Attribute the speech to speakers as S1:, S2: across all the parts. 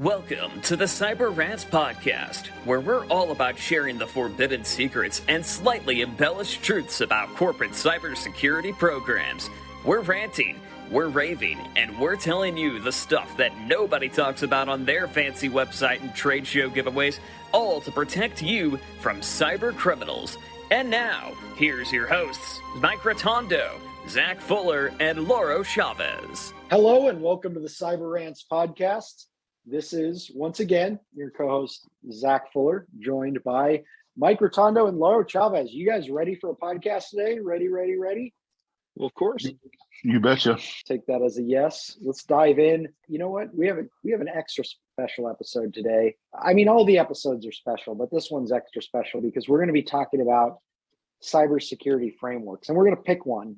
S1: Welcome to the CyberRants podcast, where we're all about sharing the forbidden secrets and slightly embellished truths about corporate cybersecurity programs. We're ranting, we're raving, and we're telling you the stuff that nobody talks about on their fancy website and trade show giveaways, all to protect you from cyber criminals. And now, here's your hosts, Mike Rotondo, Zach Fuller, and Lauro Chavez.
S2: Hello, and welcome to the CyberRants podcast. This is, once again, your co-host, Zach Fuller, joined by Mike Rotondo and Lauro Chavez. You guys ready for a podcast today? Ready?
S3: Well, of course.
S4: You betcha.
S2: Take that as a yes. Let's dive in. You know what? We have an extra special episode today. I mean, all the episodes are special, but this one's extra special because we're going to be talking about cybersecurity frameworks, and we're going to pick one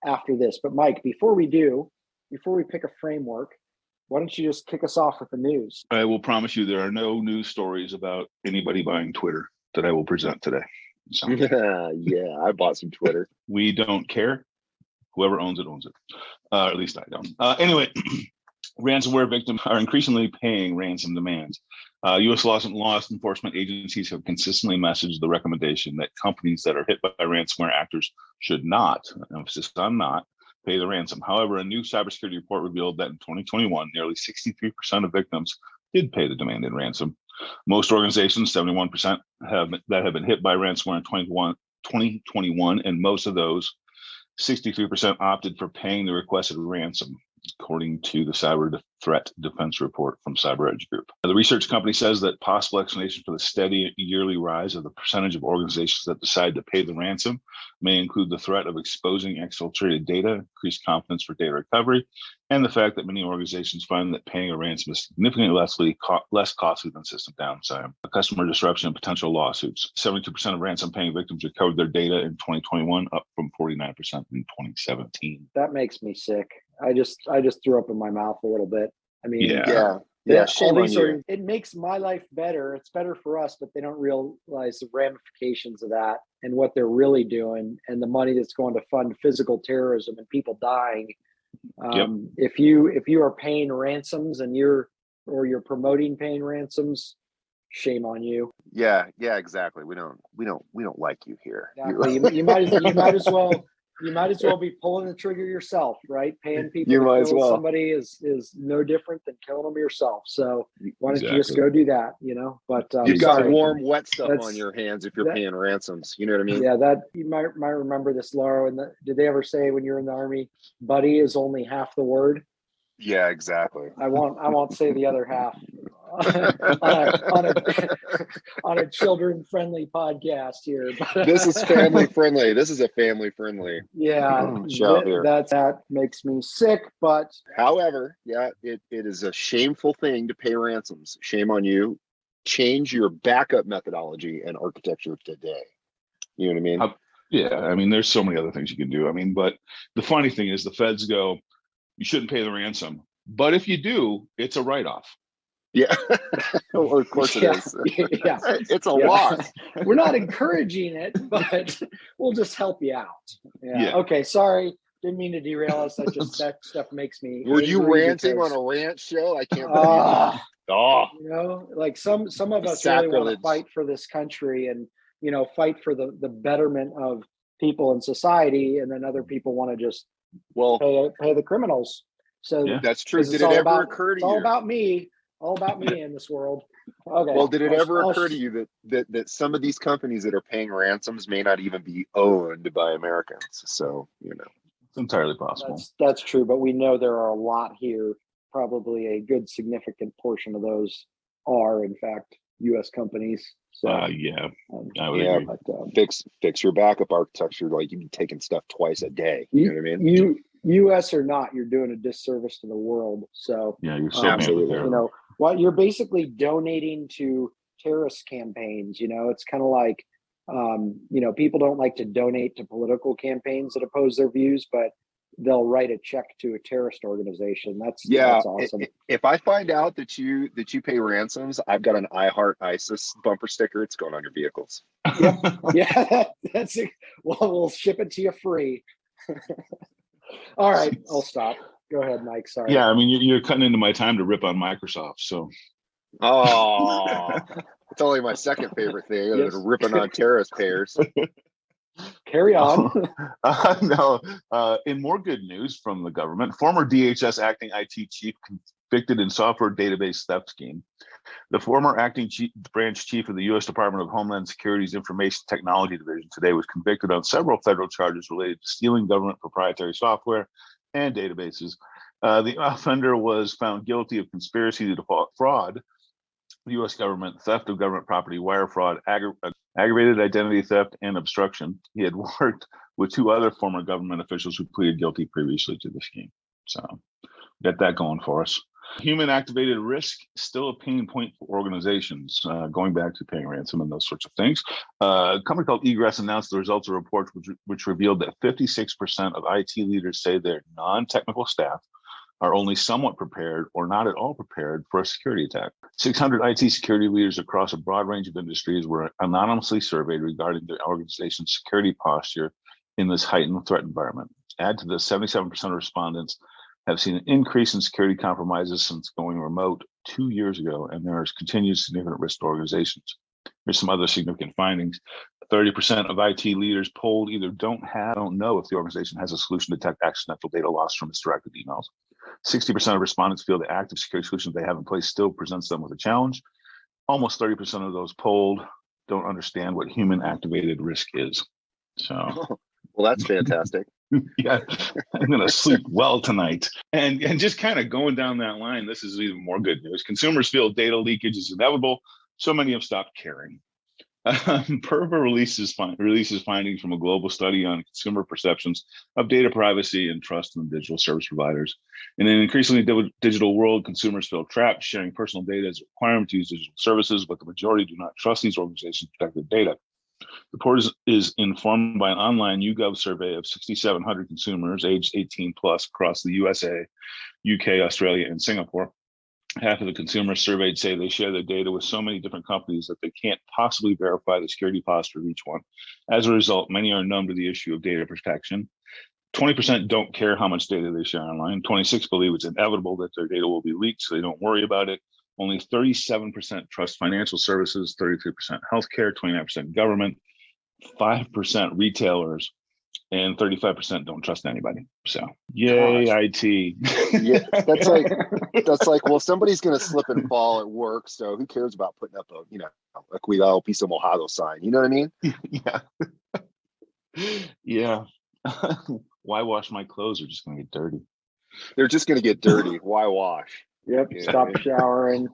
S2: after this. But Mike, before we pick a framework, why don't you just kick us off with the news?
S4: I will promise you there are no news stories about anybody buying Twitter that I will present today. So,
S3: yeah, I bought some Twitter.
S4: We don't care. Whoever owns it, owns it. At least I don't. Anyway, ransomware victims are increasingly paying ransom demands. U.S. law enforcement agencies have consistently messaged the recommendation that companies that are hit by ransomware actors should not, emphasis on not, pay the ransom. However, a new cybersecurity report revealed that in 2021, nearly 63% of victims did pay the demanded ransom. Most organizations, 71%, have been hit by ransomware in 2021, and most of those, 63%, opted for paying the requested ransom, according to the Cyber Threat Defense Report from CyberEdge Group. The research company says that possible explanation for the steady yearly rise of the percentage of organizations that decide to pay the ransom may include the threat of exposing exfiltrated data, increased confidence for data recovery, and the fact that many organizations find that paying a ransom is significantly less costly than system downtime, customer disruption, and potential lawsuits. 72% of ransom-paying victims recovered their data in 2021, up from 49% in 2017.
S2: That makes me sick. I just threw up in my mouth a little bit. I mean,
S3: yeah. Shame on you.
S2: It makes my life better. It's better for us, but they don't realize the ramifications of that and what they're really doing, and the money that's going to fund physical terrorism and people dying. If you are paying ransoms and you're promoting paying ransoms, shame on you.
S3: Yeah, exactly. We don't like you here.
S2: Exactly. You might as well be pulling the trigger yourself, right? Paying people to kill somebody is no different than killing them yourself. So why don't you just go do that, you know? But
S3: you've got warm, wet stuff on your hands if you're paying ransoms. You know what I mean?
S2: Yeah, that you might remember this, Lauro. And did they ever say when you're in the Army, buddy is only half the word?
S3: Yeah, exactly.
S2: I won't say the other half on a children-friendly podcast here. But,
S3: this is family friendly. This is a family friendly.
S2: Yeah, that makes me sick. But
S3: however, it is a shameful thing to pay ransoms. Shame on you. Change your backup methodology and architecture today. You know what I mean?
S4: I mean, there's so many other things you can do. I mean, but the funny thing is the feds go, you shouldn't pay the ransom. But if you do, it's a write-off.
S3: Yeah, well, of course it is.
S2: Yeah.
S3: It's a loss.
S2: We're not encouraging it, but we'll just help you out. Yeah. Okay, sorry. Didn't mean to derail us. That stuff makes me.
S3: Were you ranting on a rant show? I can't believe it.
S2: You know, like some of us really want to fight for this country and, you know, fight for the betterment of people in society, and then other people want to just pay the criminals. So
S3: that's true. Did it ever occur to you?
S2: It's all about me in this world. Okay.
S3: Well, did it ever occur to you that some of these companies that are paying ransoms may not even be owned by Americans? So, you know,
S4: it's entirely possible.
S2: That's true, but we know there are a lot here. Probably a good significant portion of those are, in fact, U.S. companies. So
S4: I would agree.
S3: But, fix your backup architecture. Like, you'd be taking stuff twice a day. You know what I mean? U.S. or not, you're doing a disservice to the world. So
S4: you're so
S3: absolutely.
S2: You know, you're basically donating to terrorist campaigns. You know, it's kind of like, you know, people don't like to donate to political campaigns that oppose their views, but they'll write a check to a terrorist organization. That's awesome.
S3: If I find out that you pay ransoms, I've got an I Heart ISIS bumper sticker. It's going on your vehicles.
S2: Yeah, that's it. Well, we'll ship it to you free. All right, I'll stop. Go ahead, Mike. Sorry.
S4: Yeah, I mean, you're cutting into my time to rip on Microsoft. So
S3: Oh, it's only my second favorite thing other than ripping on terrorist payers.
S2: Carry on.
S4: No. In more good news from the government, former DHS acting IT chief convicted in software database theft scheme. The former acting branch chief of the U.S. Department of Homeland Security's Information Technology Division today was convicted on several federal charges related to stealing government proprietary software and databases. The offender was found guilty of conspiracy to defraud the U.S. government, theft of government property, wire fraud, aggravated identity theft, and obstruction. He had worked with two other former government officials who pleaded guilty previously to the scheme. So get that going for us. Human activated risk, still a pain point for organizations, going back to paying ransom and those sorts of things. A company called Egress announced the results of a report which revealed that 56% of IT leaders say their non-technical staff are only somewhat prepared or not at all prepared for a security attack. 600 IT security leaders across a broad range of industries were anonymously surveyed regarding their organization's security posture in this heightened threat environment. Add to the 77% of respondents have seen an increase in security compromises since going remote 2 years ago, and there is continued significant risk to organizations. Here's some other significant findings. 30% of IT leaders polled either don't know if the organization has a solution to detect accidental data loss from misdirected emails. 60% of respondents feel the active security solution they have in place still presents them with a challenge. Almost 30% of those polled don't understand what human activated risk is. So,
S3: well, that's fantastic.
S4: Yeah, I'm going to sleep well tonight. And just kind of going down that line, this is even more good news. Consumers feel data leakage is inevitable. So many have stopped caring. Perva releases findings from a global study on consumer perceptions of data privacy and trust in digital service providers. In an increasingly digital world, consumers feel trapped, sharing personal data as a requirement to use digital services, but the majority do not trust these organizations to protect their data. The report is informed by an online YouGov survey of 6,700 consumers aged 18 plus across the USA, UK, Australia, and Singapore. Half of the consumers surveyed say they share their data with so many different companies that they can't possibly verify the security posture of each one. As a result, many are numb to the issue of data protection. 20% don't care how much data they share online. 26% believe it's inevitable that their data will be leaked, so they don't worry about it. Only 37% trust financial services, 33% healthcare, 29% government, 5% retailers, and 35% don't trust anybody. So, yay,
S3: gosh.
S4: IT.
S3: Yeah, that's like, well, somebody's going to slip and fall at work, so who cares about putting up a Cuidado Piso Mojado sign? You know what I mean?
S4: Yeah. Yeah. Why wash my clothes? They're just going to get dirty.
S3: They're just going to get dirty. Why wash?
S2: Yep. Stop showering.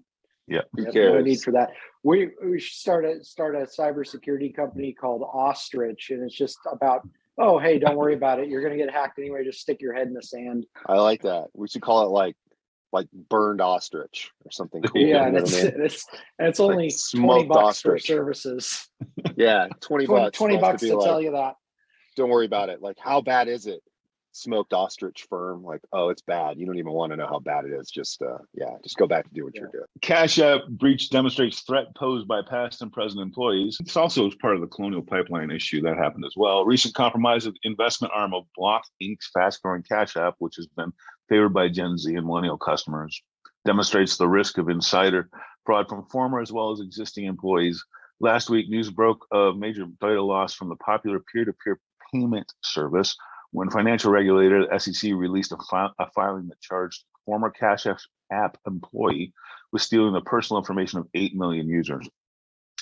S4: Yeah.
S3: Who cares?
S2: No need for that. We should start a cybersecurity company called Ostrich, and it's just about, oh, hey, don't worry about it. You're going to get hacked anyway. Just stick your head in the sand.
S3: I like that. We should call it like burned ostrich or something cool.
S2: Yeah, and it's only $20 ostrich for services.
S3: Yeah, $20.
S2: $20 to tell you that.
S3: Don't worry about it. Like, how bad is it? Smoked ostrich firm. Like, oh, it's bad. You don't even want to know how bad it is. Just go back to do what you're doing.
S4: Cash App breach demonstrates threat posed by past and present employees. This also is part of the Colonial Pipeline issue that happened as well. Recent compromise of the investment arm of Block Inc.'s fast-growing Cash App, which has been favored by Gen Z and millennial customers, demonstrates the risk of insider fraud from former as well as existing employees. Last week, news broke of major data loss from the popular peer-to-peer payment service when financial regulator, the SEC, released a filing that charged former Cash App employee with stealing the personal information of 8 million users.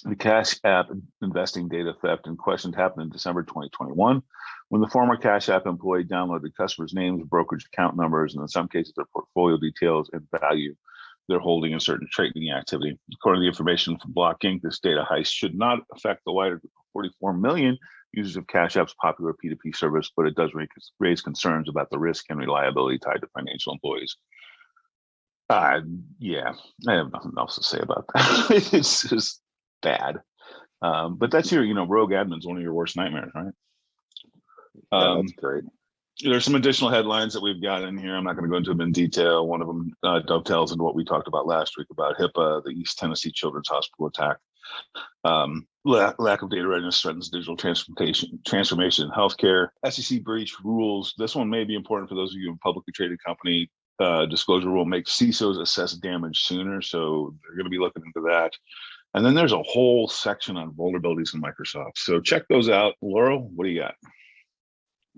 S4: The Cash App investing data theft in question happened in December 2021, when the former Cash App employee downloaded customers' names, brokerage account numbers, and in some cases their portfolio details and value they're holding in certain trading activity. According to the information from Block Inc., this data heist should not affect the wider 44 million users of Cash App's popular P2P service, but it does raise concerns about the risk and reliability tied to financial employees. Yeah, I have nothing else to say about that. It's just bad. But that's rogue admin's one of your worst nightmares, right?
S3: Yeah, that's great.
S4: There's some additional headlines that we've got in here. I'm not going to go into them in detail. One of them dovetails into what we talked about last week about HIPAA, the East Tennessee Children's Hospital attack. Lack of data readiness threatens digital transformation in healthcare. SEC breach rules. This one may be important for those of you in publicly traded company. disclosure rule makes CISOs assess damage sooner. So they're going to be looking into that. And then there's a whole section on vulnerabilities in Microsoft. So check those out. Laurel, what do you got?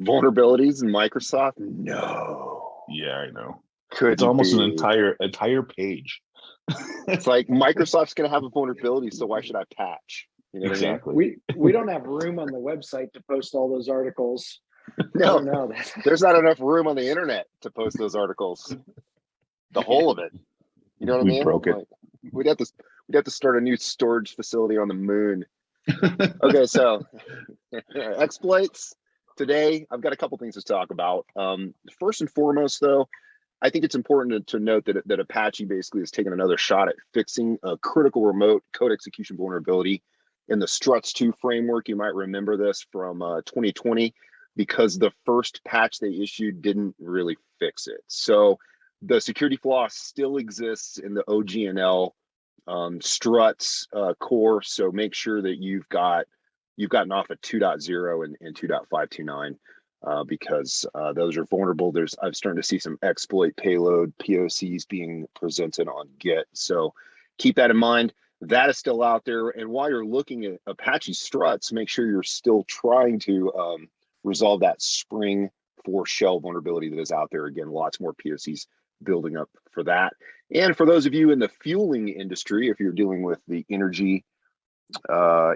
S3: Vulnerabilities in Microsoft? No.
S4: Yeah, I know.
S3: It's
S4: almost an entire page.
S3: It's like Microsoft's going to have a vulnerability, so why should I patch? You know
S4: exactly.
S2: What I mean? We don't have room on the website to post all those articles.
S3: No, there's not enough room on the internet to post those articles. The whole of it. You know what I mean?
S4: Broke it.
S3: Like, we'd have to start a new storage facility on the moon. Okay, so exploits. Today, I've got a couple things to talk about. First and foremost, though, I think it's important to note that Apache basically has taken another shot at fixing a critical remote code execution vulnerability in the Struts 2 framework. You might remember this from 2020 because the first patch they issued didn't really fix it. So the security flaw still exists in the OGNL Struts core. So make sure that you've gotten off at 2.0 and 2.529 because those are vulnerable. I'm starting to see some exploit payload POCs being presented on Git. So keep that in mind. That is still out there. And while you're looking at Apache Struts, make sure you're still trying to resolve that Spring 4 shell vulnerability that is out there. Again, lots more POCs building up for that. And for those of you in the fueling industry, if you're dealing with the energy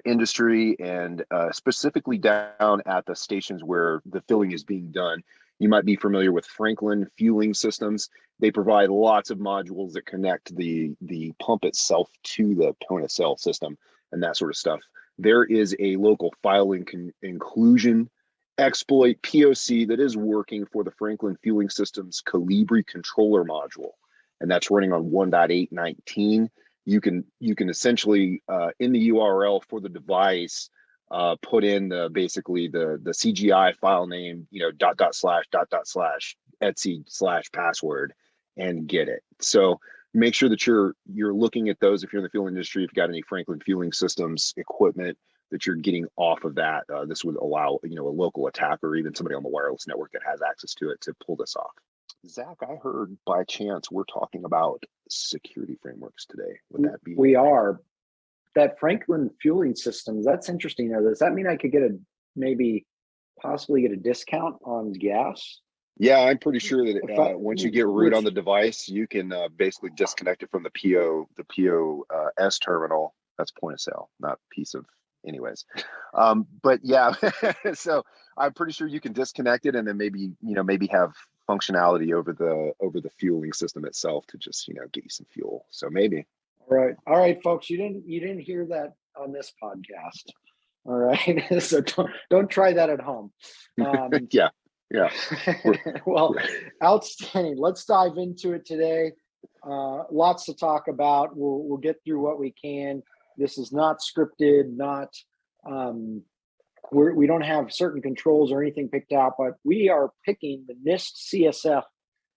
S3: industry and specifically down at the stations where the filling is being done, you might be familiar with Franklin Fueling Systems. They provide lots of modules that connect the pump itself to the point of sale system and that sort of stuff. There is a local file inclusion exploit POC that is working for the Franklin Fueling Systems Calibri controller module, and that's running on 1.819. You can essentially in the URL for the device put in basically the CGI file name, //etc/password and get it. So make sure that you're looking at those if you're in the fueling industry. If you've got any Franklin Fueling Systems equipment that you're getting off of that, this would allow a local attacker or even somebody on the wireless network that has access to it to pull this off. Zach, I heard by chance we're talking about security frameworks today. Would that be?
S2: We are. That Franklin Fueling Systems, that's interesting. Now, does that mean I could possibly get a discount on gas?
S3: Yeah, I'm pretty sure that once you get root on the device, you can basically disconnect it from the POS terminal. That's point of sale, not piece of anyways. But yeah, so I'm pretty sure you can disconnect it and then maybe have functionality over the fueling system itself to just get you some fuel. So maybe.
S2: All right, folks. You didn't hear that on this podcast. All right, so don't try that at home.
S3: Yeah.
S2: Well, outstanding. Let's dive into it today. Lots to talk about. We'll get through what we can. This is not scripted. We don't have certain controls or anything picked out, but we are picking the NIST CSF,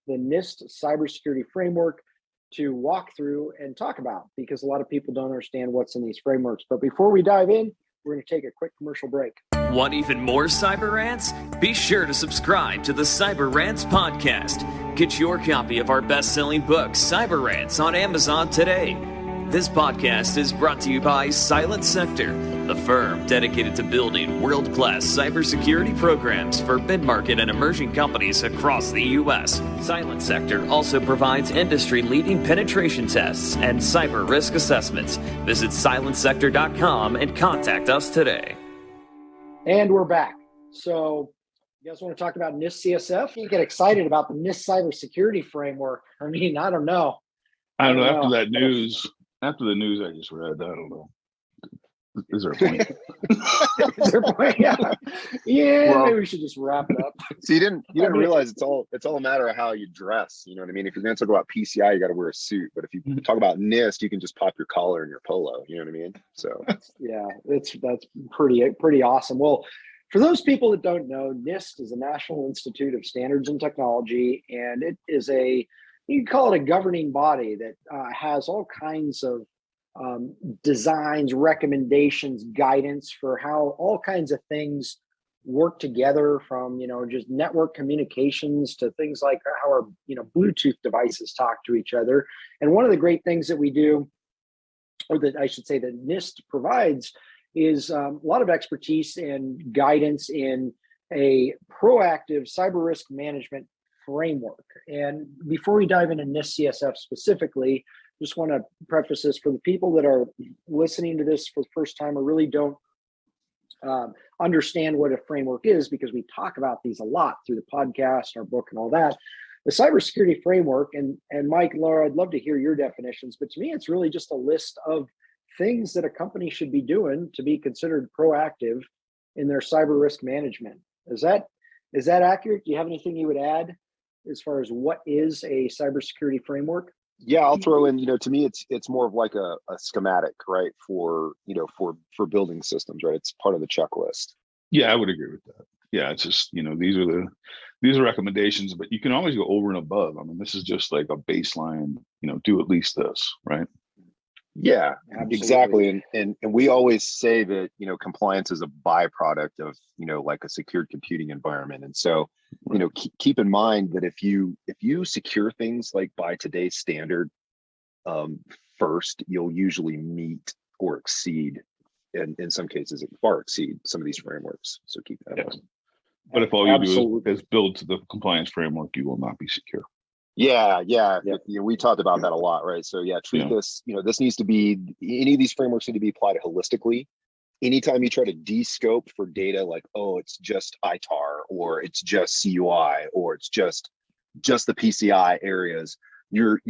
S2: the NIST Cybersecurity Framework, to walk through and talk about, because a lot of people don't understand what's in these frameworks. But before we dive in, we're going to take a quick commercial break.
S1: Want even more CyberRants? Be sure to subscribe to the CyberRants podcast. Get your copy of our best-selling book, CyberRants, on Amazon today. This podcast is brought to you by Silent Sector, the firm dedicated to building world-class cybersecurity programs for mid-market and emerging companies across the U.S. Silent Sector also provides industry-leading penetration tests and cyber risk assessments. Visit silentsector.com and contact us today.
S2: And we're back. So you guys want to talk about NIST CSF? You get excited about the NIST Cybersecurity Framework. I mean, I don't know.
S4: After the news I just read, I don't know. Is there a point?
S2: Is there a point? Yeah. Well, maybe we should just wrap it up.
S3: So you didn't realize it's all a matter of how you dress. You know what I mean? If you're going to talk about PCI, you got to wear a suit. But if you talk about NIST, you can just pop your collar and your polo. You know what I mean? So
S2: yeah, that's pretty awesome. Well, for those people that don't know, NIST is the National Institute of Standards and Technology, and it is you can call it a governing body that has all kinds of designs, recommendations, guidance for how all kinds of things work together, from, just network communications to things like how our, Bluetooth devices talk to each other. And one of the great things that we do, or that I should say that NIST provides, is a lot of expertise and guidance in a proactive cyber risk management framework. And before we dive into NIST CSF specifically, just want to preface this for the people that are listening to this for the first time or really don't understand what a framework is, because we talk about these a lot through the podcast, our book, and all that. The cybersecurity framework, and Mike, Laura, I'd love to hear your definitions, but to me, it's really just a list of things that a company should be doing to be considered proactive in their cyber risk management. Is that accurate? Do you have anything you would add as far as what is a cybersecurity framework?
S3: Yeah, I'll throw in, to me, it's more of like a schematic, right? For building systems, right? It's part of the checklist.
S4: Yeah, I would agree with that. Yeah, it's just, these are recommendations, but you can always go over and above. I mean, this is just like a baseline, do at least this, right?
S3: Yeah,
S2: absolutely.
S3: Exactly. And we always say that, compliance is a byproduct of, like a secured computing environment. And so, keep in mind that if you secure things like by today's standard, first, you'll usually meet or exceed, and in some cases, far exceed some of these frameworks. So keep that in mind.
S4: But if all you do is build to the compliance framework, you will not be secure.
S3: Yeah. We talked about that a lot, right? So treat this, this needs to be, any of these frameworks need to be applied holistically. Anytime you try to de-scope for data like, oh, it's just ITAR, or it's just CUI, or it's just the PCI areas, you're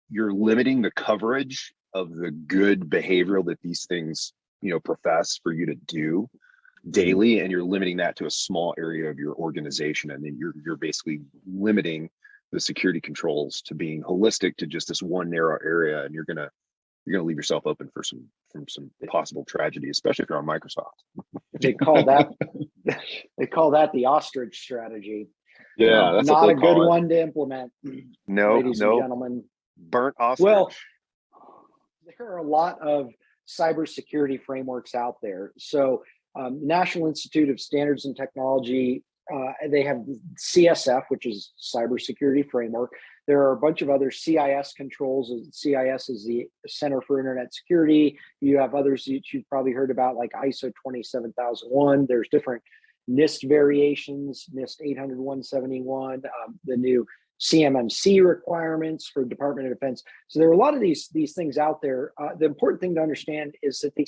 S3: limiting the coverage of the good behavioral that these things, profess for you to do daily, and you're limiting that to a small area of your organization, and then you're basically limiting the security controls to being holistic to just this one narrow area, and you're gonna leave yourself open for some possible tragedy, especially if you're on Microsoft.
S2: They call that the ostrich strategy.
S3: Yeah, that's
S2: not a good one to implement.
S3: No,
S2: ladies and gentlemen.
S3: Burnt ostrich.
S2: Well, there are a lot of cybersecurity frameworks out there. So, National Institute of Standards and Technology, they have CSF, which is Cybersecurity Framework. There are a bunch of other CIS controls. CIS is the Center for Internet Security. You have others that you've probably heard about, like ISO 27001. There's different NIST variations, NIST 800-171, the new CMMC requirements for Department of Defense. So there are a lot of these things out there. The important thing to understand is that they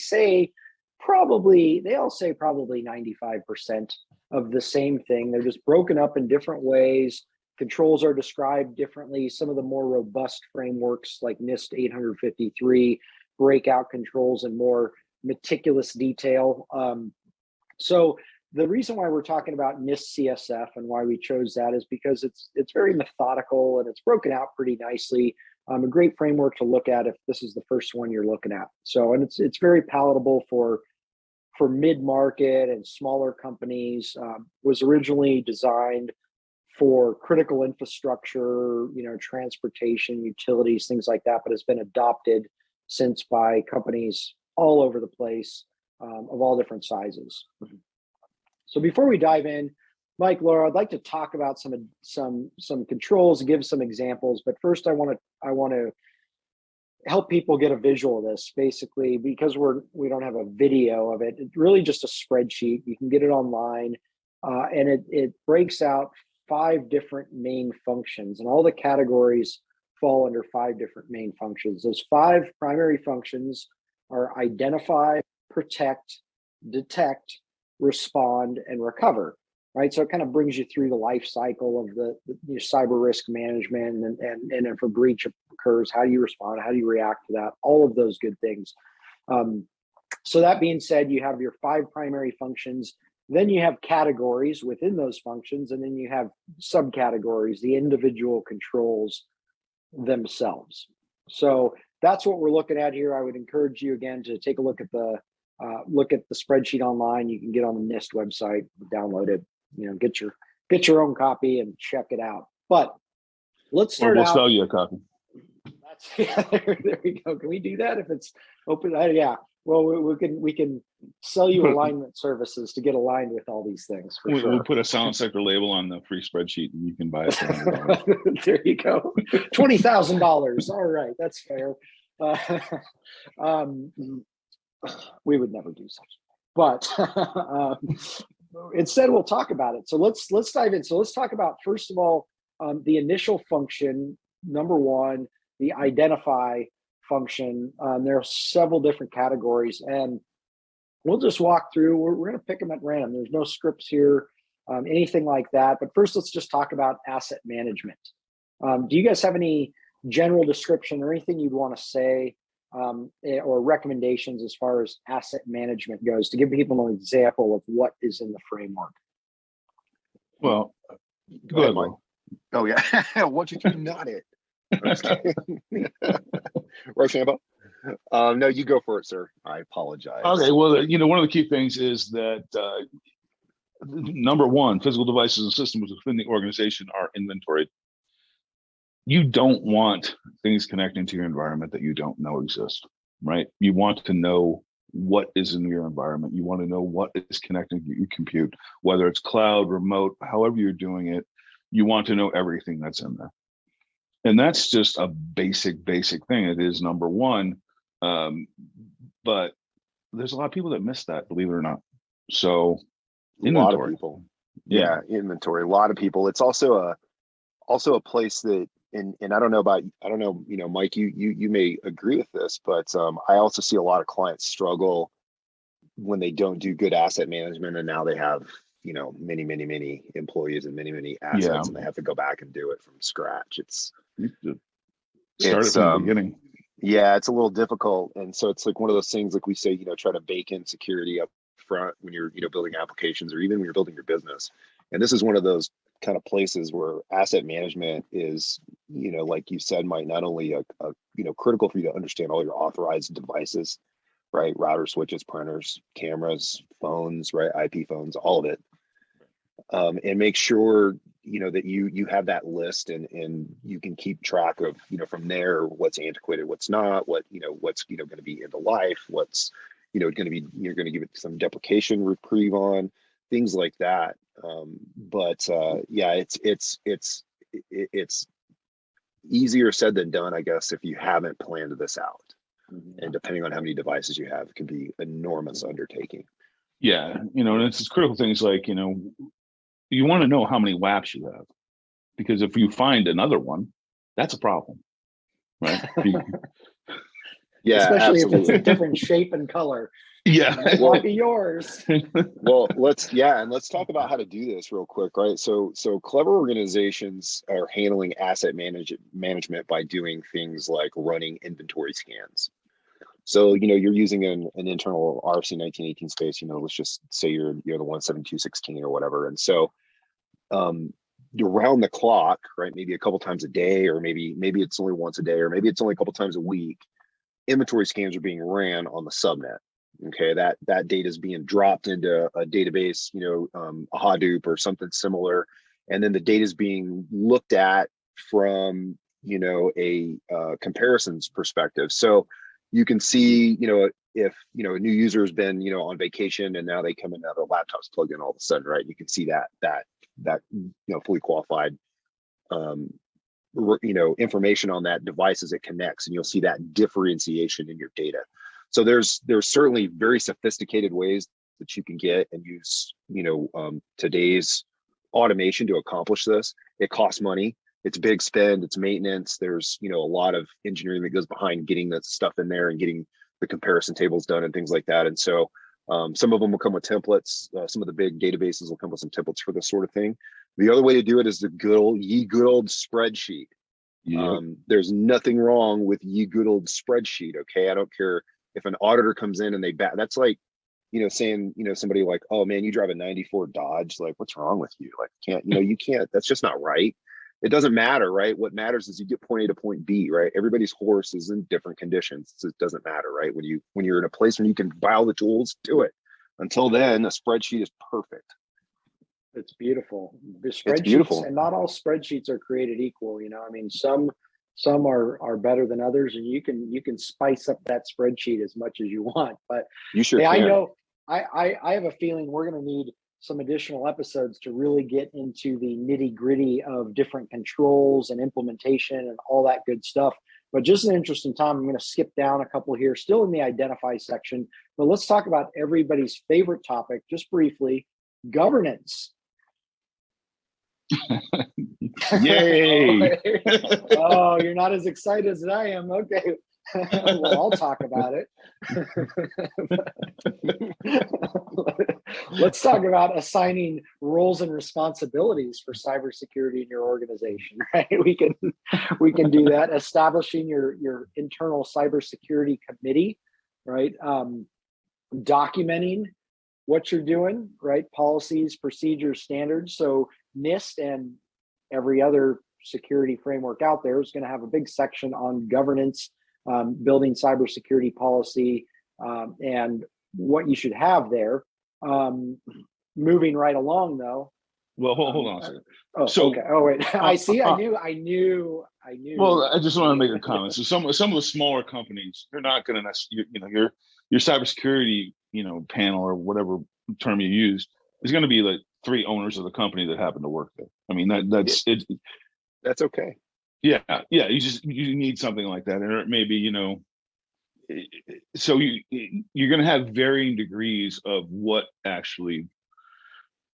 S2: all say probably 95% of the same thing. They're just broken up in different ways. Controls are described differently. Some of the more robust frameworks like NIST 853 break out controls in more meticulous detail. So the reason why we're talking about NIST CSF and why we chose that is because it's very methodical and it's broken out pretty nicely. A great framework to look at if this is the first one you're looking at. So, and it's very palatable for mid-market and smaller companies. Was originally designed for critical infrastructure, transportation, utilities, things like that, but has been adopted since by companies all over the place, of all different sizes. So before we dive in, Mike, Laura, I'd like to talk about some controls and give some examples. But first, I want to help people get a visual of this. Basically, because we don't have a video of it, it's really just a spreadsheet. You can get it online, and it breaks out 5 different main functions, and all the categories fall under 5 different main functions. Those 5 primary functions are identify, protect, detect, respond, and recover. Right, so it kind of brings you through the life cycle of the cyber risk management, and if a breach occurs, how do you respond? How do you react to that? All of those good things. So that being said, you have your 5 primary functions. Then you have categories within those functions, and then you have subcategories, the individual controls themselves. So that's what we're looking at here. I would encourage you again to take a look at the spreadsheet online. You can get on the NIST website, download it, get your own copy and check it out. But let's start out.
S4: We'll sell you a copy.
S2: Yeah, there we go. Can we do that if it's open? Yeah. Well, we can sell you alignment services to get aligned with all these things for sure.
S4: We'll put a Silent Sector label on the free spreadsheet, and you can buy it for $100.
S2: There you go. $20,000. All right, that's fair. We would never do such, but instead we'll talk about it. So let's dive in. So let's talk about, first of all, the initial function, number one, the identify function. There are several different categories, and we'll just walk through. We're going to pick them at random. There's no scripts here, anything like that. But first, let's just talk about asset management. Do you guys have any general description or anything you'd want to say or recommendations as far as asset management goes, to give people an example of what is in the framework?
S4: Well,
S3: go ahead, Mike. Oh yeah, what you not it? Rochambeau? No, you go for it, sir. I apologize.
S4: Okay, well, one of the key things is that number one, physical devices and systems within the organization are inventoried. You don't want things connecting to your environment that you don't know exist, right? You want to know what is in your environment. You want to know what is connecting to your compute, whether it's cloud, remote, however you're doing it. You want to know everything that's in there. And that's just a basic thing. It is number one. But there's a lot of people that miss that, believe it or not. So
S3: inventory. A lot of people. Yeah, inventory. A lot of people. It's also a place that, and I don't know, Mike, you may agree with this, but I also see a lot of clients struggle when they don't do good asset management, and now they have, many employees and many assets, and they have to go back and do it from scratch. It's
S4: start it from the beginning.
S3: Yeah, it's a little difficult. And so it's like one of those things, like we say, try to bake in security up front when you're, building applications, or even when you're building your business. And this is one of those kind of places where asset management is, like you said, Mike, not only a critical for you to understand all your authorized devices, right? Routers, switches, printers, cameras, phones, right? IP phones, all of it. And make sure, that you have that list, and you can keep track of, from there, what's antiquated, what's not, what's, going to be end of life, what's, you're going to give it some deprecation reprieve on, things like that. Yeah, it's easier said than done, I guess, if you haven't planned this out. Mm-hmm. And depending on how many devices you have, it can be enormous undertaking.
S4: Yeah, and it's critical things like, you want to know how many WAPs you have, because if you find another one, that's a problem, right?
S2: Yeah, especially absolutely. If it's a different shape and color.
S4: Yeah,
S2: it might be yours.
S3: Well, let's talk about how to do this real quick, right? So clever organizations are handling asset management by doing things like running inventory scans. So, you're using an internal RFC 1918 space, let's just say you're the 17216 or whatever. And so around the clock, right, maybe a couple times a day, or maybe it's only once a day, or maybe it's only a couple times a week, inventory scans are being ran on the subnet. Okay, that data is being dropped into a database, a Hadoop or something similar. And then the data is being looked at from, a comparisons perspective. So you can see, if, a new user has been, on vacation, and now they come in, now their laptop's plugged in all of a sudden, right? You can see that fully qualified, information on that device as it connects, and you'll see that differentiation in your data. So there's certainly very sophisticated ways that you can get and use, today's automation to accomplish this. It costs money. It's big spend. It's maintenance. There's, a lot of engineering that goes behind getting that stuff in there and getting the comparison tables done and things like that. And so some of them will come with templates. Some of the big databases will come with some templates for this sort of thing. The other way to do it is the good old spreadsheet. Yeah. There's nothing wrong with good old spreadsheet. Okay. I don't care if an auditor comes in and that's like, saying, somebody like, oh man, you drive a 94 Dodge. Like, what's wrong with you? Like, you can't, that's just not right. It doesn't matter, right? What matters is you get point A to point B, right? Everybody's horse is in different conditions. So it doesn't matter, right? When you're in a place when you can buy all the tools, do it. Until then, a spreadsheet is perfect.
S2: It's beautiful. The spreadsheets,
S3: it's beautiful.
S2: And not all spreadsheets are created equal. Some Some are better than others, and you can spice up that spreadsheet as much as you want. But
S3: You sure
S2: hey,
S3: can.
S2: I know I have a feeling we're going to need some additional episodes to really get into the nitty gritty of different controls and implementation and all that good stuff. But just an interesting time, I'm going to skip down a couple here, still in the identify section, but let's talk about everybody's favorite topic, just briefly, governance.
S4: Yay!
S2: Oh, you're not as excited as I am. Okay. Well, I'll talk about it. Let's talk about assigning roles and responsibilities for cybersecurity in your organization, right? We can do that. Establishing your internal cybersecurity committee, right? Documenting what you're doing, right? Policies, procedures, standards. So NIST and every other security framework out there is going to have a big section on governance, building cybersecurity policy, and what you should have there. Moving right along, though.
S4: Well, hold on a second.
S2: Okay. Oh, wait. I see. I knew.
S4: Well, I just want to make a comment. So some of the smaller companies, they're not going to your cybersecurity panel or whatever term you use is going to be like 3 owners of the company that happen to work there. I mean that's it.
S3: That's okay.
S4: Yeah. You need something like that, and it may be so you're going to have varying degrees of what actually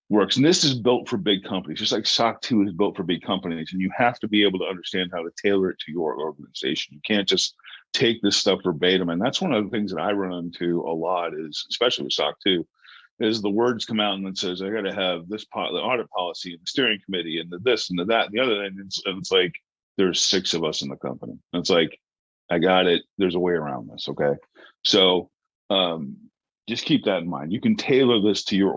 S4: works. And this is built for big companies, just like SOC 2 is built for big companies. And you have to be able to understand how to tailor it to your organization. You can't just take this stuff verbatim. And that's one of the things that I run into a lot is, especially with SOC 2, is the words come out and it says, I got to have this the audit policy and the steering committee and the this and the that and the other. And it's like, there's 6 of us in the company. And it's like, I got it. There's a way around this. Okay. So, just keep that in mind. You can tailor this to your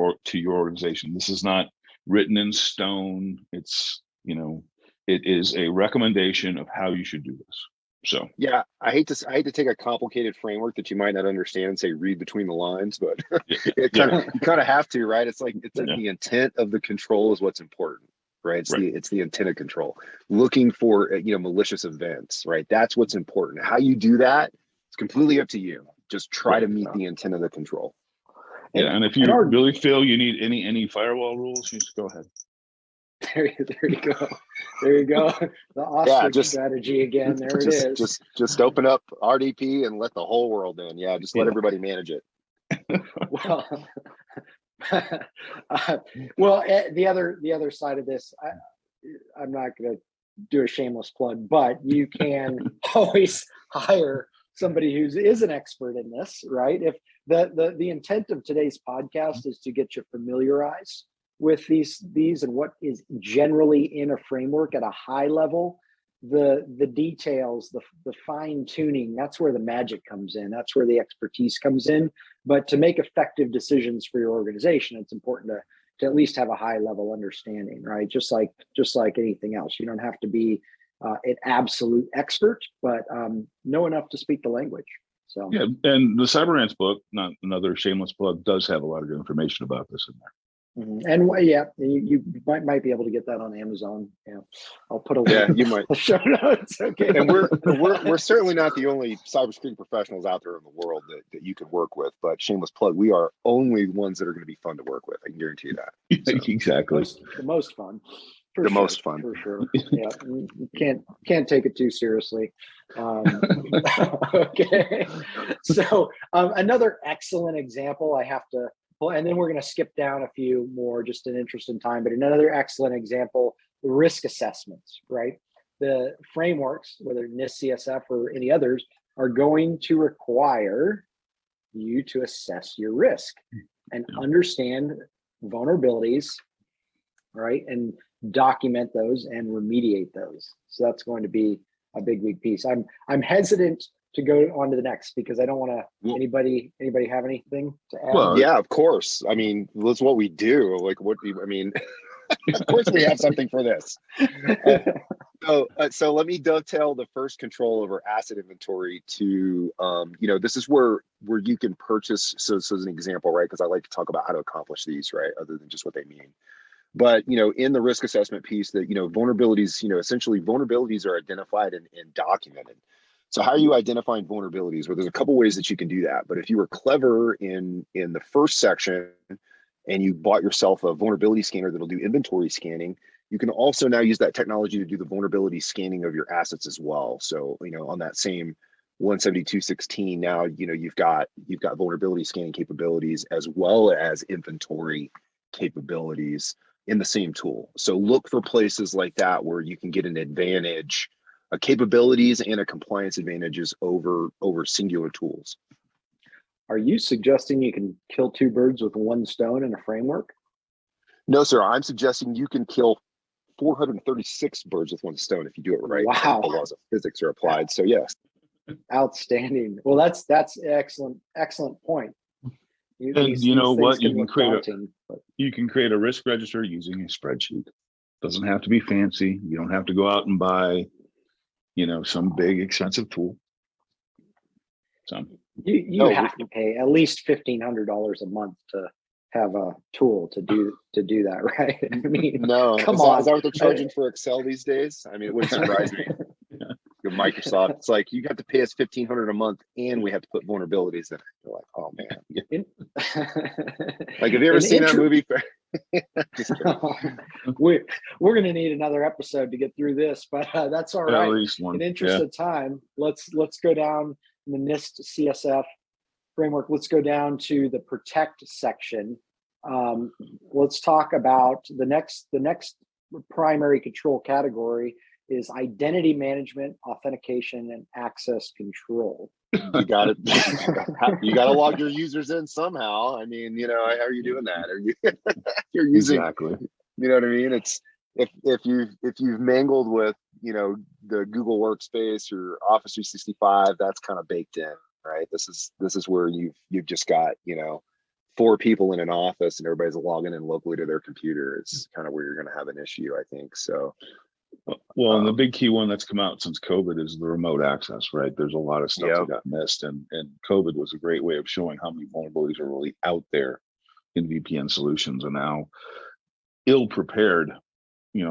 S4: organization. This is not written in stone. It's, it is a recommendation of how you should do this. So
S3: yeah, I hate to take a complicated framework that you might not understand and say read between the lines, but you kind of have to, right? It's like the intent of the control is what's important, right? It's the intent of control. Looking for malicious events, right? That's what's important. How you do that, it's completely up to you. Just try to meet the intent of the control.
S4: Yeah, and if you really feel you need any firewall rules, you just go ahead.
S2: There you go. There you go. The ostrich strategy again. There it is.
S3: Just open up RDP and let the whole world in. Yeah, just let everybody manage it.
S2: Well, the other side of this, I'm not going to do a shameless plug, but you can always hire somebody who is an expert in this, right? If the intent of today's podcast is to get you familiarized with these and what is generally in a framework at a high level, the details, the fine tuning, that's where the magic comes in. That's where the expertise comes in. But to make effective decisions for your organization, it's important to at least have a high level understanding, right? Just like anything else, you don't have to be an absolute expert, but know enough to speak the language. So
S4: yeah, and the CyberRants book, not another shameless plug, does have a lot of information about this in there.
S2: Mm-hmm. And yeah, you might be able to get that on Amazon. Yeah, I'll put a link.
S3: Yeah, you might.
S2: Show notes. Okay.
S3: And we're certainly not the only cybersecurity professionals out there in the world that you can work with. But shameless plug, we are only ones that are going to be fun to work with. I can guarantee you that.
S4: So, exactly.
S2: The most fun.
S3: Most fun
S2: for sure. Yeah, you can't take it too seriously. Okay. So another excellent example I have to. Well, and then we're going to skip down a few more, just in interest in time, but another excellent example, risk assessments, right? The frameworks, whether NIST CSF or any others, are going to require you to assess your risk and understand vulnerabilities, right? And document those and remediate those. So that's going to be a big piece. I'm hesitant to go on to the next because I don't want to. Anybody have anything to add?
S3: Well, yeah, of course. I mean, that's what we do. Like, of course we have something for this. So let me dovetail the first control over asset inventory to, this is where you can purchase. So as an example, right? Because I like to talk about how to accomplish these, right? Other than just what they mean. But, in the risk assessment piece that, vulnerabilities, essentially vulnerabilities are identified and documented. So how are you identifying vulnerabilities? Well, there's a couple ways that you can do that. But if you were clever in the first section and you bought yourself a vulnerability scanner that'll do inventory scanning, you can also now use that technology to do the vulnerability scanning of your assets as well. So, on that same 172.16, now, you've got vulnerability scanning capabilities as well as inventory capabilities in the same tool. So look for places like that where you can get an advantage, a capabilities and a compliance advantages over singular tools.
S2: Are you suggesting you can kill two birds with one stone in a framework?
S3: No, sir. I'm suggesting you can kill 436 birds with one stone if you do it right.
S2: Wow.
S3: The laws of physics are applied. So yes.
S2: Outstanding. Well, that's excellent point.
S4: You know what? You can create a risk register using a spreadsheet. Doesn't have to be fancy. You don't have to go out and buy, some big expensive tool. So
S2: you have to pay at least $1,500 a month to have a tool to do that, right? I mean,
S3: no,
S2: come on.
S3: Is that what they're charging for Excel these days? I mean, it wouldn't surprise me. Microsoft, it's like you have to pay us $1,500 a month, and we have to put vulnerabilities in it. You're like, oh man. Like, have you ever seen that movie? Just kidding.
S2: We're going to need another episode to get through this, but that's all right.
S4: At least one.
S2: In interest of time, let's go down the NIST CSF framework. Let's go down to the protect section. Let's talk about the next primary control category is identity management, authentication, and access control.
S3: You got it. You got to log your users in somehow. I mean, how are you doing that? Are you you're using
S4: exactly?
S3: You know what I mean? It's if you've mangled with the Google Workspace or Office 365, that's kind of baked in, right? This is where you've just got 4 people in an office and everybody's logging in locally to their computer. It's kind of where you're going to have an issue, I think. So.
S4: Well, and the big key one that's come out since COVID is the remote access, right? There's a lot of stuff that got missed, and COVID was a great way of showing how many vulnerabilities are really out there in VPN solutions, and how ill prepared,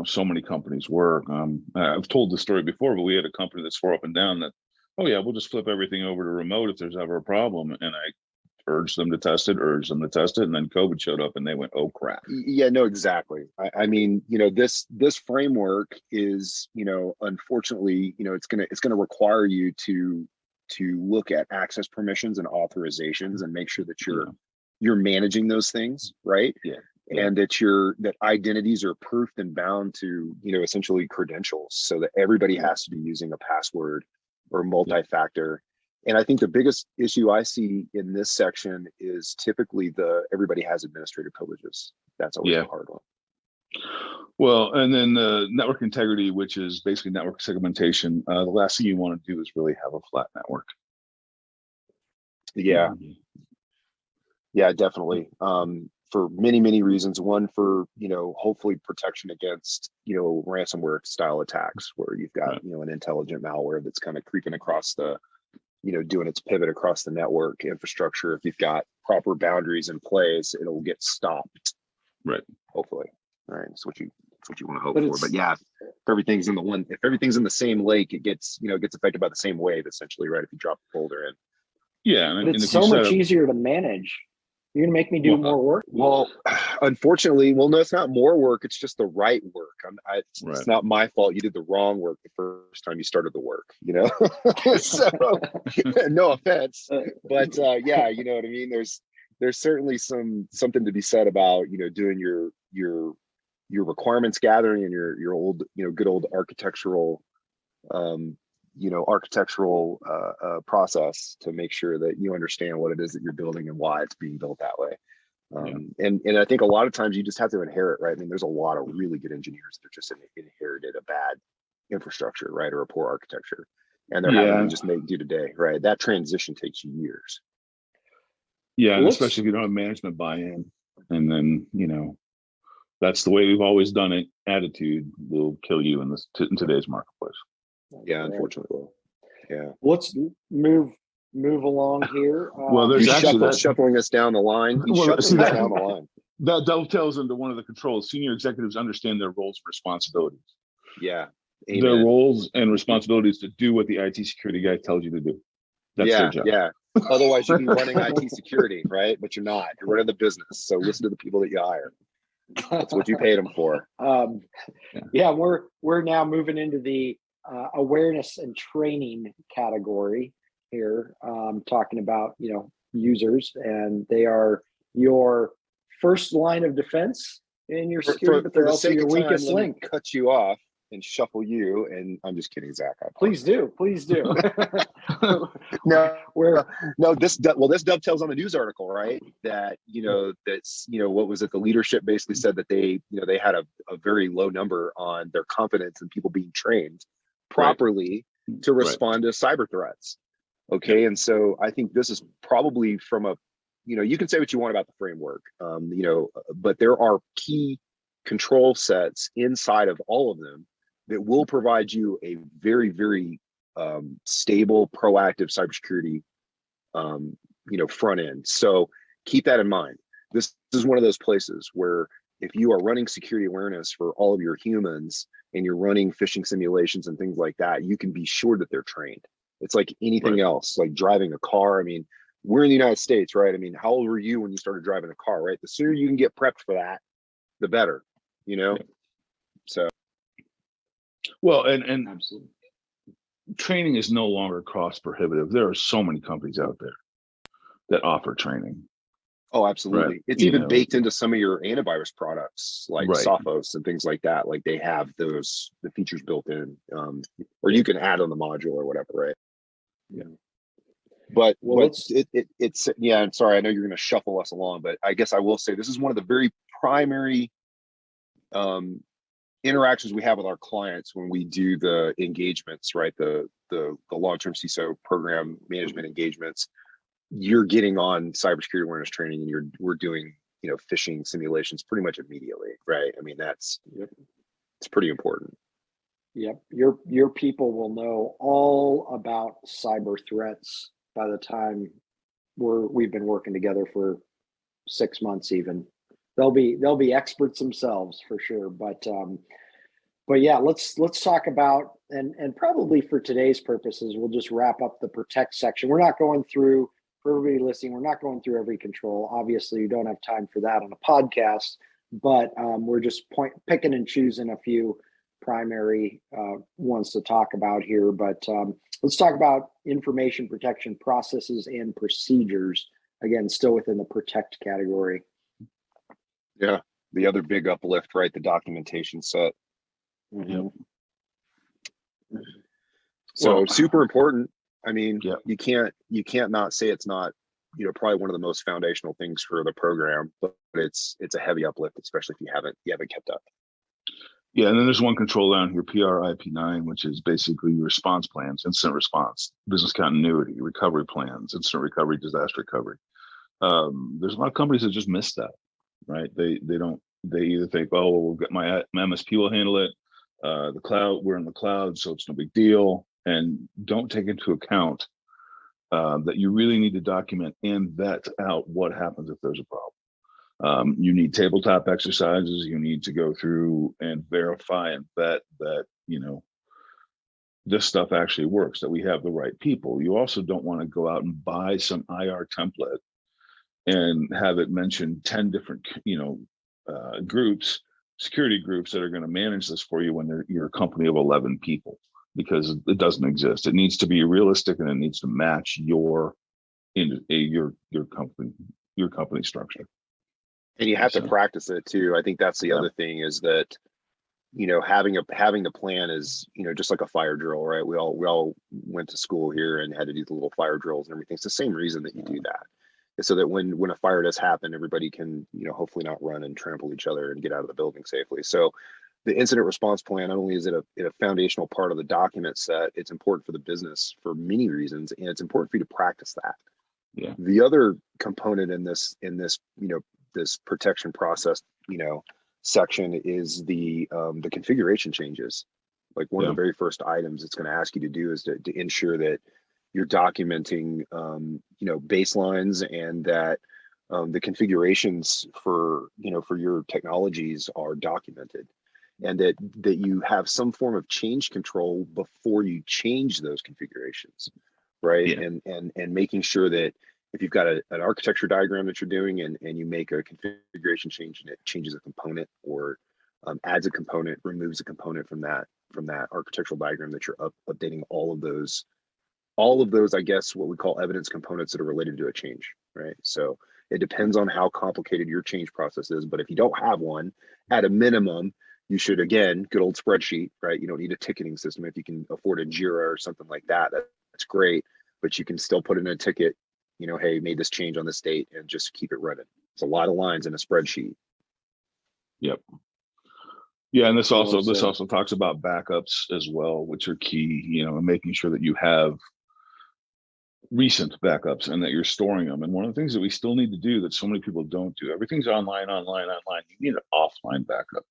S4: so many companies were. I've told this story before, but we had a company that swore up and down that, oh yeah, we'll just flip everything over to remote if there's ever a problem, and I urged them to test it, and then COVID showed up and they went, oh crap.
S3: Yeah, no, exactly. I mean, this framework is, unfortunately, it's gonna require you to look at access permissions and authorizations and make sure that you're managing those things, right?
S4: Yeah.
S3: And that identities are proofed and bound to, essentially credentials, so that everybody has to be using a password or multi-factor. And I think the biggest issue I see in this section is typically everybody has administrative privileges. That's always a hard one.
S4: Well, and then network integrity, which is basically network segmentation. The last thing you want to do is really have a flat network.
S3: Yeah. Yeah, definitely. For many, many reasons. One, for, hopefully protection against, ransomware style attacks, where you've got, an intelligent malware that's kind of creeping across the, doing its pivot across the network infrastructure. If you've got proper boundaries in place, it'll get stopped.
S4: Right.
S3: Hopefully. All right. That's what you want to hope for. But yeah, if everything's in the same lake, it gets affected by the same wave, essentially, right? If you drop the folder in.
S4: Yeah.
S2: But it's so much easier to manage. You're gonna make me do more work?
S3: Well, unfortunately, no, it's not more work. It's just the right work. It's not my fault. You did the wrong work the first time you started the work, So, no offense, but yeah, you know what I mean? There's certainly something to be said about, doing your requirements gathering and your old, good old architectural process to make sure that you understand what it is that you're building and why it's being built that way. And I think a lot of times you just have to inherit, right? I mean, there's a lot of really good engineers that just inherited a bad infrastructure, right? Or a poor architecture. And they're having to just make do today, right? That transition takes years.
S4: Yeah, and especially if you don't have management buy-in. And then, that's the way we've always done it. Attitude will kill you in today's marketplace.
S3: Yeah, unfortunately. Yeah.
S2: Let's move along here.
S3: Well, there's actually shuffling us down the line. Down the line.
S4: that dovetails into one of the controls. Senior executives understand their roles and responsibilities.
S3: Yeah.
S4: Their
S3: Amen.
S4: roles and responsibilities to do what the IT security guy tells you to do. That's their job.
S3: Yeah. Otherwise, you'd be running IT security, right? But you're not. You're running the business. So listen to the people that you hire. That's what you paid them for.
S2: Yeah, we're now moving into the awareness and training category here, talking about users, and they are your first line of defense in your security, but they're also your weakest link.
S3: Cut you off and shuffle you, and I'm just kidding, Zach.
S2: Please do.
S3: This dovetails on the news article, right? That what was it? The leadership basically said that they had a very low number on their confidence in people being trained properly to respond to cyber threats. Okay, and so I think this is probably from a you can say what you want about the framework, but there are key control sets inside of all of them that will provide you a very, very stable, proactive cybersecurity, front end. So keep that in mind. This is one of those places where if you are running security awareness for all of your humans and you're running phishing simulations and things like that, you can be sure that they're trained. It's like anything else, like driving a car. I mean, we're in the United States, right? I mean, how old were you when you started driving a car, right? The sooner you can get prepped for that, the better, So.
S4: Well, and
S2: Absolutely.
S4: Training is no longer cost prohibitive. There are so many companies out there that offer training.
S3: Oh, absolutely.
S4: Right.
S3: It's even baked into some of your antivirus products like Sophos and things like that. Like they have the features built in, or you can add on the module or whatever, right?
S4: Yeah.
S3: But it's I'm sorry, I know you're going to shuffle us along, but I guess I will say this is one of the very primary interactions we have with our clients when we do the engagements, right? The long-term CISO program management engagements. You're getting on cybersecurity awareness training, and we're doing phishing simulations pretty much immediately, right? I mean, it's pretty important.
S2: Yep, your people will know all about cyber threats by the time we've been working together for 6 months. Even they'll be experts themselves for sure. But yeah, let's talk about and probably for today's purposes, we'll just wrap up the protect section. We're not going through, for everybody listening, we're not going through every control. Obviously, you don't have time for that on a podcast, but we're just picking and choosing a few primary ones to talk about here. But let's talk about information protection processes and procedures. Again, still within the protect category.
S3: Yeah, the other big uplift, right? The documentation set.
S2: Mm-hmm.
S3: So super important. I mean, you can't not say it's not, probably one of the most foundational things for the program, but it's a heavy uplift, especially if you haven't kept up.
S4: Yeah, and then there's one control down here, PRIP9, which is basically response plans, incident response, business continuity, recovery plans, incident recovery, disaster recovery. There's a lot of companies that just miss that, right? They either think, oh, well, we'll get my MSP will handle it. The cloud, we're in the cloud, so it's no big deal, and don't take into account that you really need to document and vet out what happens if there's a problem. You need tabletop exercises. You need to go through and verify and vet that, this stuff actually works, that we have the right people. You also don't want to go out and buy some IR template and have it mention 10 different, groups, security groups that are going to manage this for you when you're a company of 11 people, because it doesn't exist. It needs to be realistic, and it needs to match your company structure.
S3: And you have to practice it too. I think that's the other thing is that, having the plan is, just like a fire drill, right? We all went to school here and had to do the little fire drills and everything. It's the same reason that you do that. It's so that when a fire does happen, everybody can, hopefully not run and trample each other and get out of the building safely. So the incident response plan, not only is it a foundational part of the document set, it's important for the business for many reasons, and it's important for you to practice that.
S4: Yeah.
S3: The other component in this, this protection process, section is the configuration changes. Like one of the very first items it's going to ask you to do is to ensure that you're documenting, baselines, and that the configurations for your technologies are documented, and that you have some form of change control before you change those configurations, right?
S4: Yeah.
S3: And making sure that if you've got an architecture diagram that you're doing, and you make a configuration change and it changes a component, or adds a component, removes a component from that architectural diagram, that you're updating all of those, I guess, what we call evidence components that are related to a change, right? So it depends on how complicated your change process is, but if you don't have one, at a minimum, you should, again, good old spreadsheet, right? You don't need a ticketing system. If you can afford a Jira or something like that, that's great, but you can still put in a ticket, hey, made this change on this date, and just keep it running. It's a lot of lines in a spreadsheet.
S4: Yep. Yeah, and this also talks about backups as well, which are key, and making sure that you have recent backups and that you're storing them. And one of the things that we still need to do that so many people don't do, everything's online. You need an offline backup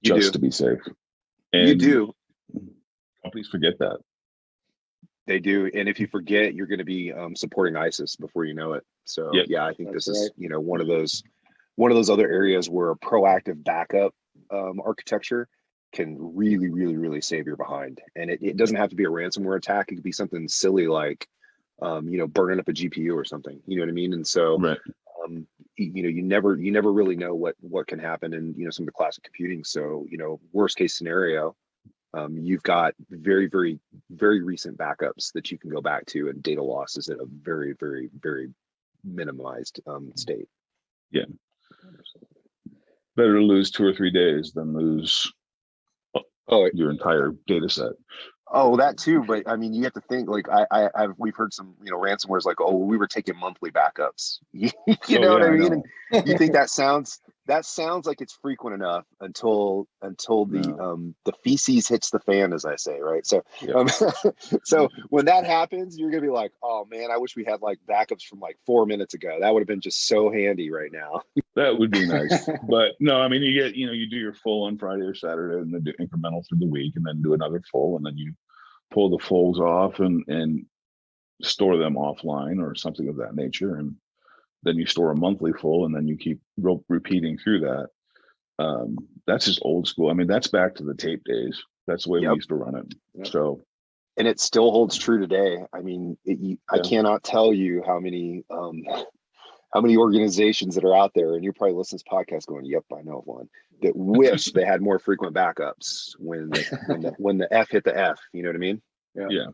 S4: to be safe. And
S3: you do.
S4: Companies forget that.
S3: They do, and if you forget, you're going to be supporting ISIS before you know it. So yeah, I think this is one of those other areas where a proactive backup architecture can really, really, really save your behind. And it doesn't have to be a ransomware attack. It could be something silly like burning up a GPU or something. You know what I mean? And so
S4: right.
S3: You never really know what can happen in some of the classic computing. So worst case scenario, you've got very, very, very recent backups that you can go back to, and data loss is at a very, very, very minimized state.
S4: Yeah. Better to lose 2 or 3 days than lose your entire data set.
S3: Oh, that too. But I mean, you have to think, like, we've heard some, ransomwares like, oh, we were taking monthly backups. you know what I mean? And you think that sounds like it's frequent enough until the feces hits the fan, as I say, right? So, so when that happens, you're gonna be like, oh man, I wish we had like backups from like 4 minutes ago. That would have been just so handy right now.
S4: That would be nice. But no, I mean, you get, you do your full on Friday or Saturday, and then do incremental through the week, and then do another full, and then you pull the fulls off and store them offline or something of that nature, and then you store a monthly full, and then you keep repeating through that. That's just old school. I mean, that's back to the tape days. That's the way we used to run it. Yep. So, and it still holds true today. I mean, I cannot tell you how many organizations that are out there, and you're probably listening to this podcast going, yep, I know of one, that wish they had more frequent backups when the F hit the F. You know what I mean? Yeah.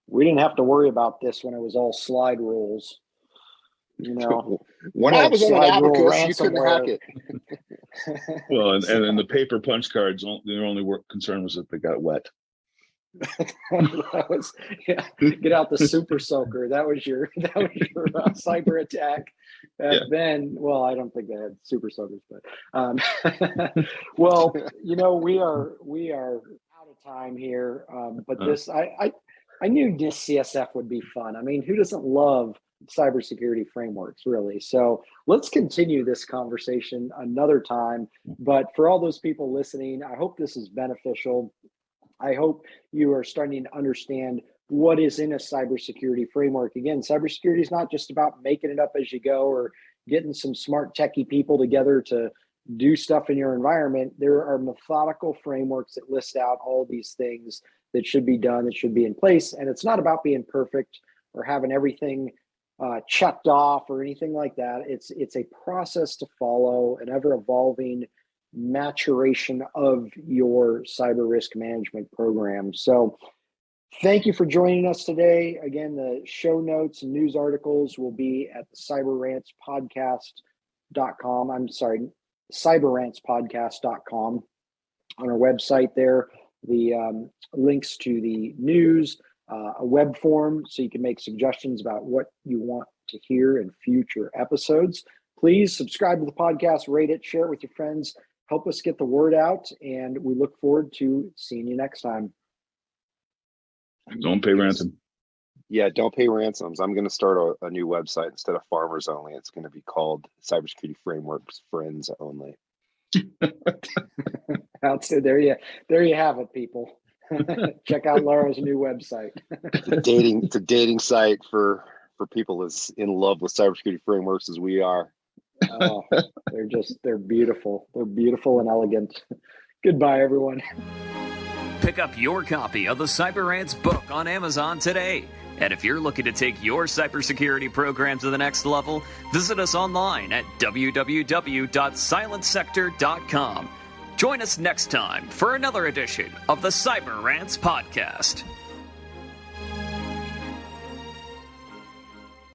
S2: We didn't have to worry about this when it was all slide rules.
S3: When I was on an Abacus, you couldn't hack it.
S4: Well, and the paper punch cards, their only concern was that they got wet.
S2: That was get out the super soaker. That was your cyber attack back then. Well, I don't think they had super soakers, but well, we are out of time here. But this I knew NIST CSF would be fun. I mean, who doesn't love cybersecurity frameworks, really? So let's continue this conversation another time. But for all those people listening, I hope this is beneficial. I hope you are starting to understand what is in a cybersecurity framework. Again, cybersecurity is not just about making it up as you go or getting some smart techie people together to do stuff in your environment. There are methodical frameworks that list out all these things that should be done, that should be in place. And it's not about being perfect or having everything checked off or anything like that. It's a process to follow, an ever-evolving maturation of your cyber risk management program. So thank you for joining us today. Again, the show notes and news articles will be at the cyberrantspodcast.com. I'm sorry, cyberrantspodcast.com on our website there. The links to the news, a web form so you can make suggestions about what you want to hear in future episodes. Please subscribe to the podcast, rate it, share it with your friends. Help us get the word out, and we look forward to seeing you next time.
S4: Don't pay ransom.
S3: Yeah, don't pay ransoms. I'm going to start a new website instead of Farmers Only. It's going to be called Cybersecurity Frameworks Friends Only.
S2: There you have it, people. Check out Laura's new website.
S3: It's a dating site for for people as in love with cybersecurity frameworks as we are.
S2: Oh, they're beautiful. They're beautiful and elegant. Goodbye, everyone.
S1: Pick up your copy of the CyberRants book on Amazon today. And if you're looking to take your cybersecurity program to the next level, visit us online at www.silentsector.com. Join us next time for another edition of the CyberRants podcast.